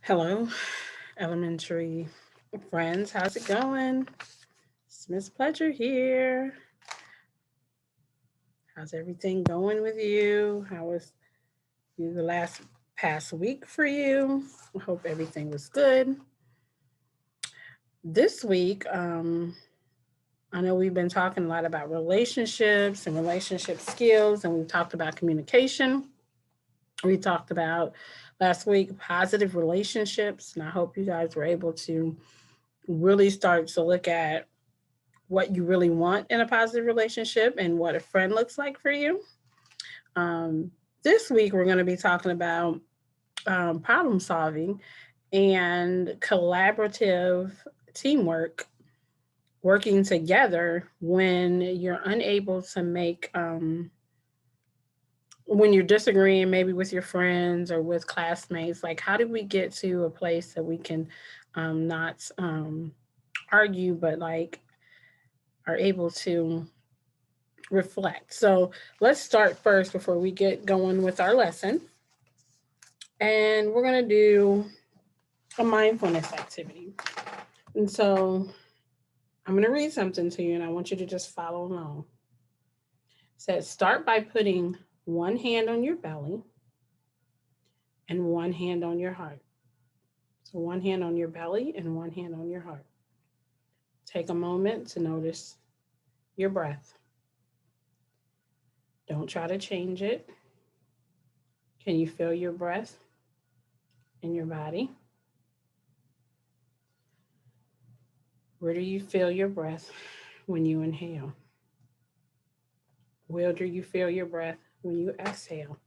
Hello, elementary friends. How's it going? It's Miss Pleasure here. How's everything going with you? How was the last past week for you? I hope everything was good. This week, I know we've been talking a lot about relationships and relationship skills, and we've talked about communication. We talked about last week positive relationships, and I hope you guys were able to really start to look at what you really want in a positive relationship and what a friend looks like for you. Um, this week, we're going to be talking about problem solving and collaborative teamwork, working together when you're unable to make, when you're disagreeing maybe with your friends or with classmates. Like, how do we get to a place that we can not argue, but like are able to reflect. So let's start first before we get going with our lesson. And we're going to do a mindfulness activity. And so I'm going to read something to you and I want you to just follow along. It says, start by putting one hand on your belly and one hand on your heart. So one hand on your belly and one hand on your heart. Take a moment to notice your breath. Don't try to change it. Can you feel your breath in your body? Where do you feel your breath when you inhale? Where do you feel your breath when you exhale?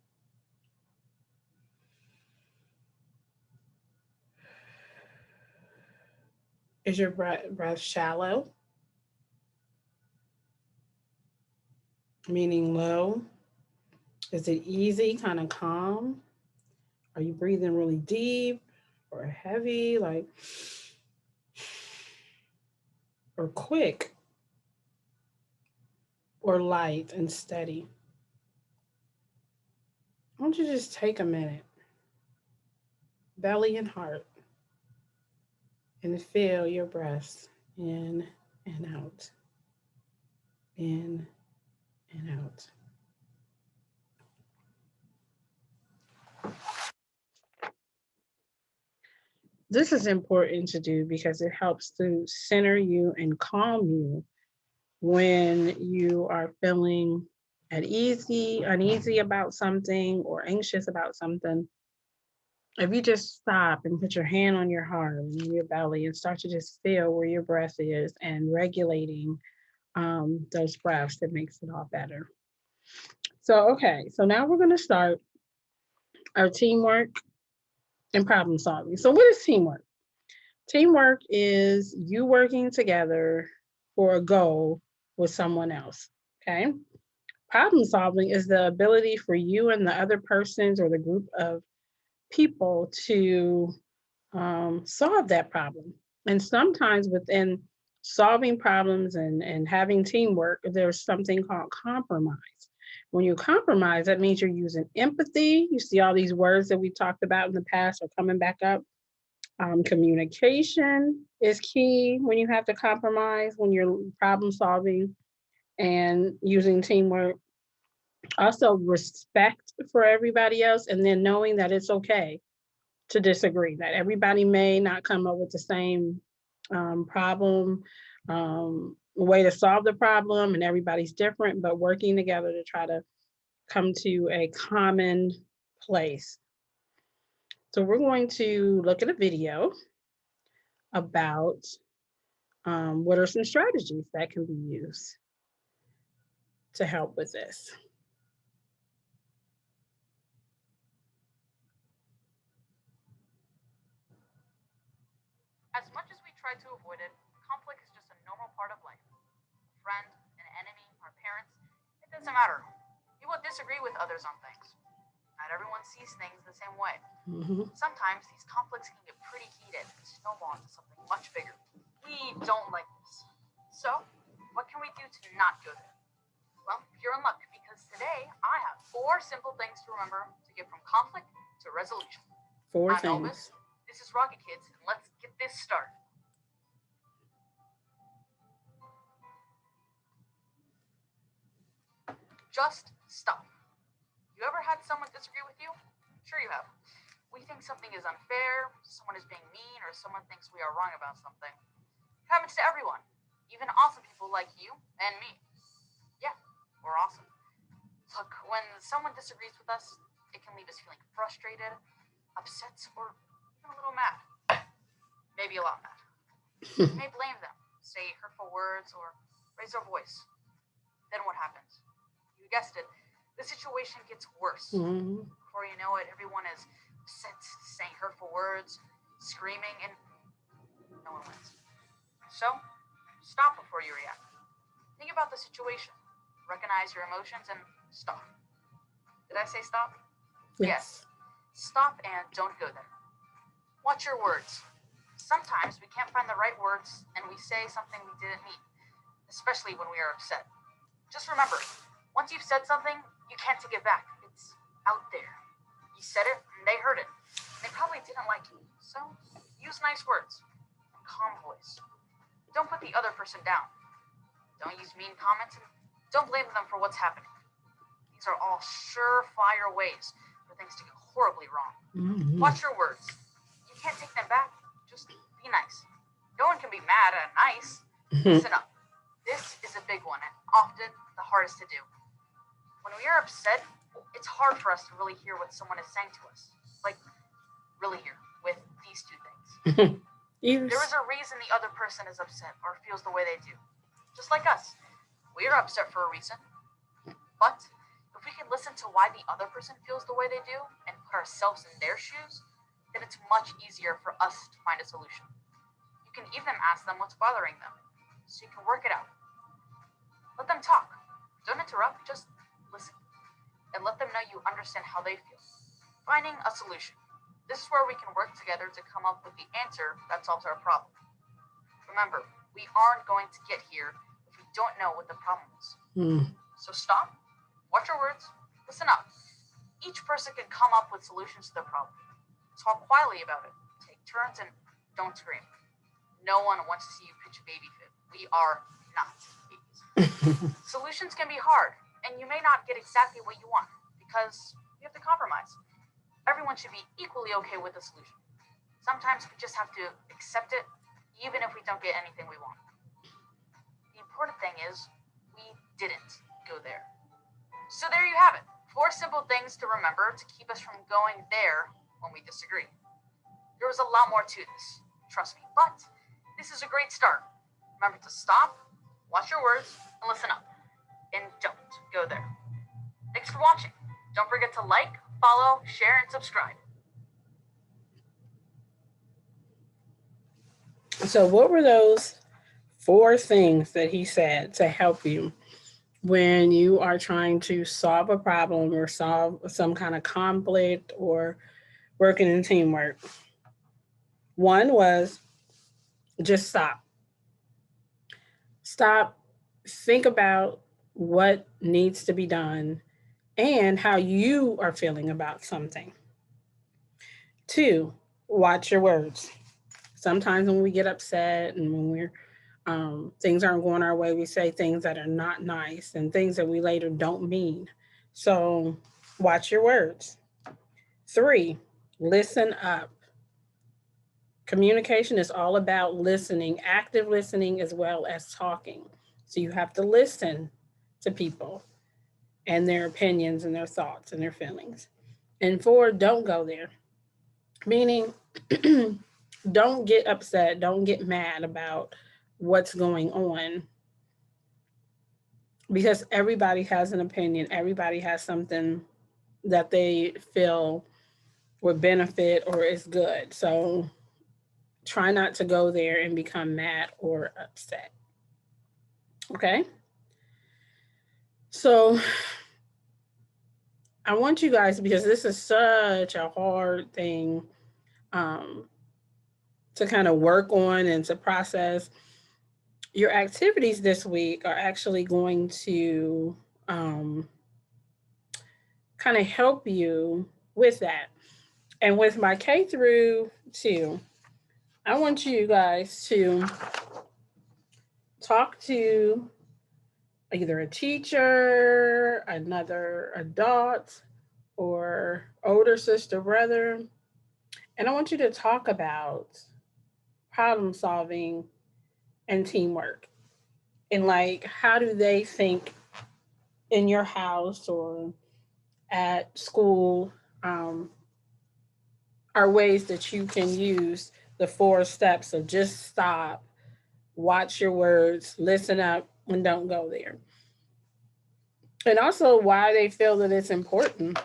Is your breath shallow, meaning low? Is it easy, kind of calm? Are you breathing really deep or heavy, like, or quick or light and steady? Why don't you just take a minute, belly and heart, and feel your breaths in and out, in and out. This is important to do because it helps to center you and calm you when you are feeling uneasy about something or anxious about something. If you just stop and put your hand on your heart and your belly and start to just feel where your breath is and regulating those breaths, it makes it all better. So, okay, so now we're going to start our teamwork and problem solving. So, what is teamwork? Teamwork is you working together for a goal with someone else. Okay. Problem solving is the ability for you and the other persons or the group of people to solve that problem. And sometimes within solving problems and having teamwork, there's something called compromise. When you compromise, that means you're using empathy. You see all these words that we talked about in the past are coming back up. Communication is key when you have to compromise, when you're problem solving and using teamwork. Also, respect for everybody else, and then knowing that it's okay to disagree, that everybody may not come up with the same problem, way to solve the problem, and everybody's different, but working together to try to come to a common place. So, we're going to look at a video about what are some strategies that can be used to help with this? As much as we try to avoid it, conflict is just a normal part of life. A friend, an enemy, our parents, it doesn't matter. We will disagree with others on things. Not everyone sees things the same way. Mm-hmm. Sometimes these conflicts can get pretty heated and snowball into something much bigger. We don't like this. So, what can we do to not go there? Well, you're in luck because today I have four simple things to remember to get from conflict to resolution. Four I'm Elvis. things. This is Rocket Kids, and let's get this started. Just stop. You ever had someone disagree with you? Sure you have. We think something is unfair, someone is being mean, or someone thinks we are wrong about something. It happens to everyone, even awesome people like you and me. Yeah, we're awesome. Look, when someone disagrees with us, it can leave us feeling frustrated, upset, or even a little mad. Maybe a lot mad. We may blame them, say hurtful words, or raise our voice. Then what happens? You guessed it, the situation gets worse. Mhm. Before you know it, everyone is upset, saying hurtful words, screaming, and no one wins. So, stop before you react. Think about the situation, recognize your emotions, and stop. Did I say stop? Yes. Stop and don't go there. Watch your words. Sometimes we can't find the right words and we say something we didn't mean, especially when we are upset. Just remember, once you've said something, you can't take it back. It's out there. You said it and they heard it. They probably didn't like you. So use nice words and calm voice. Don't put the other person down. Don't use mean comments and don't blame them for what's happening. These are all surefire ways for things to go horribly wrong. Mhm. Watch your words. You can't take them back. Just be nice. No one can be mad at nice. Listen up. This is a big one and often the hardest to do. When we are upset, it's hard for us to really hear what someone is saying to us. Like, really hear with these two things. There is a reason the other person is upset or feels the way they do. Just like us. We are upset for a reason. But if we can listen to why the other person feels the way they do and put ourselves in their shoes, then it's much easier for us to find a solution. You can even ask them what's bothering them, so you can work it out. Let them talk. Don't interrupt, just listen. And let them know you understand how they feel. Finding a solution. This is where we can work together to come up with the answer that solves our problem. Remember, we aren't going to get here if we don't know what the problem is. So stop, watch your words, listen up. Each person can come up with solutions to their problem. Talk quietly about it, take turns, and don't scream. No one wants to see you pitch a baby fit. We are not babies. Solutions can be hard, and you may not get exactly what you want because you have to compromise. Everyone should be equally okay with the solution. Sometimes we just have to accept it, even if we don't get anything we want. The important thing is, we didn't go there. So there you have it. 4 simple things to remember to keep us from going there when we disagree. There was a lot more to this, trust me, but this is a great start. Remember to stop, watch your words, and listen up. And don't go there. Thanks for watching. Don't forget to like, follow, share, and subscribe. So, what were those 4 things that he said to help you when you are trying to solve a problem or solve some kind of conflict or working in teamwork? One was just stop. Stop, think about what needs to be done and how you are feeling about something. 2, watch your words. Sometimes when we get upset and when we're things aren't going our way, we say things that are not nice and things that we later don't mean. So watch your words. 3, listen up. Communication is all about listening, active listening as well as talking. So you have to listen to people and their opinions and their thoughts and their feelings. And 4, don't go there, meaning don't get upset, don't get mad about what's going on because everybody has an opinion, everybody has something that they feel would benefit or is good. So try not to go there and become mad or upset. Okay? So I want you guys, because this is such a hard thing um, to kind of work on and to process, your activities this week are actually going to um, kind of help you with that. And with my K through 2, I want you guys to talk to either a teacher, another adult, or older sister, brother. And I want you to talk about problem solving and teamwork. And like, how do they think in your house or at school um, are ways that you can use the 4 steps of just stop, watch your words, listen up, and don't go there. And also why they feel that it's important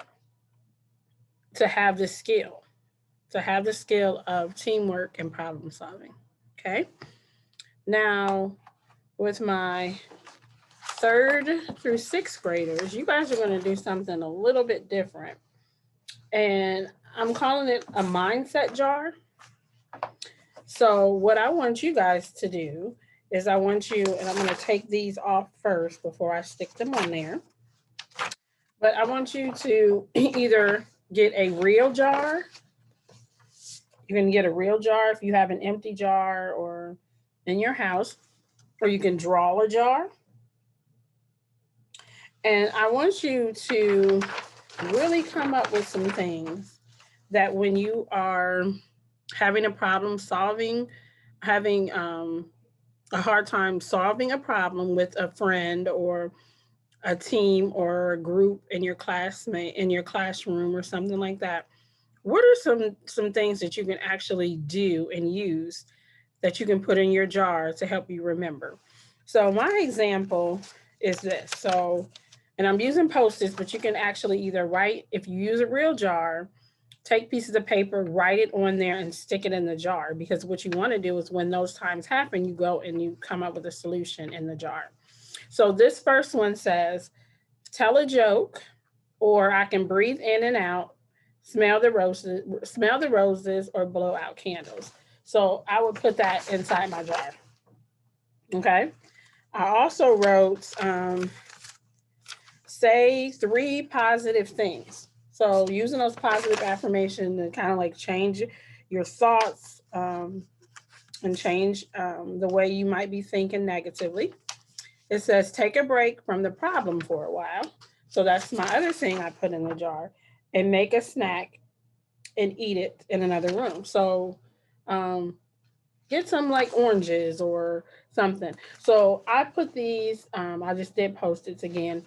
to have this skill, to have the skill of teamwork and problem solving. Okay. Now, with my 3rd through 6th graders, you guys are going to do something a little bit different. And I'm calling it a mindset jar. So, what I want you guys to do is I want you, and I'm going to take these off first before I stick them on there. But I want you to either get a real jar. You can get a real jar if you have an empty jar or in your house, or you can draw a jar. And I want you to really come up with some things that when you are having a problem solving, having a hard time solving a problem with a friend or a team or a group in your classmate in your classroom or something like that, what are some things that you can actually do and use that you can put in your jar to help you remember? So my example is this. So, and I'm using post-its, but you can actually either write, if you use a real jar, take pieces of paper, write it on there and stick it in the jar, because what you want to do is when those times happen, you go and you come up with a solution in the jar. So this first one says, tell a joke, or I can breathe in and out, smell the roses, or blow out candles. So I would put that inside my jar. Okay. I also wrote say 3 positive things. So using those positive affirmations to kind of like change your thoughts and change the way you might be thinking negatively. It says take a break from the problem for a while. So that's my other thing I put in the jar. And make a snack and eat it in another room. So um, get some like oranges or something. So I put these, I just did post-its again.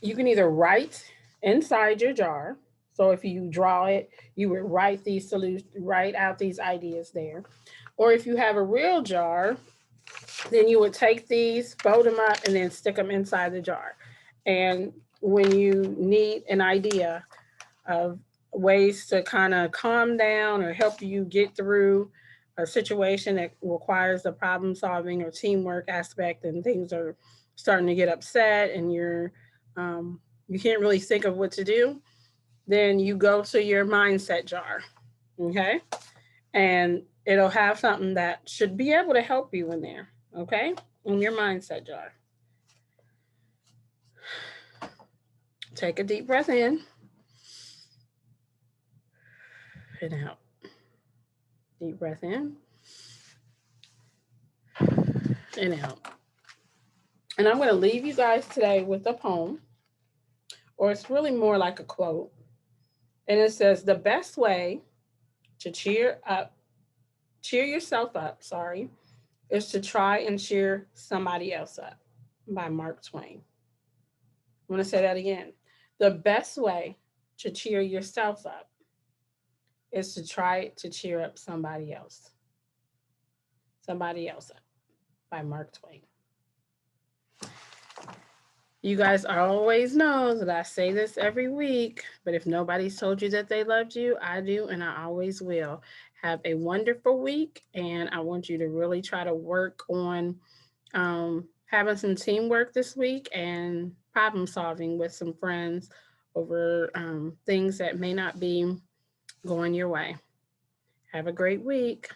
You can either write inside your jar. So if you draw it, you would write these solutions, write out these ideas there. Or if you have a real jar, then you would take these, fold them up, and then stick them inside the jar. And when you need an idea of ways to kind of calm down or help you get through a situation that requires the problem solving or teamwork aspect, and things are starting to get upset and um, you can't really think of what to do, then you go to your mindset jar. Okay. And it'll have something that should be able to help you in there. Okay. In your mindset jar. Take a deep breath in and out. Deep breath in and out. And I'm going to leave you guys today with a poem, or it's really more like a quote. And it says, the best way to cheer yourself up, sorry, is to try and cheer somebody else up, by Mark Twain. I'm going to say that again. The best way to cheer yourself up is to try to cheer up somebody else. Somebody else up, by Mark Twain. You guys always know that I say this every week, but if nobody's told you that they loved you, I do, and I always will. Have a wonderful week, and I want you to really try to work on having some teamwork this week and problem solving with some friends over things that may not be going your way. Have a great week.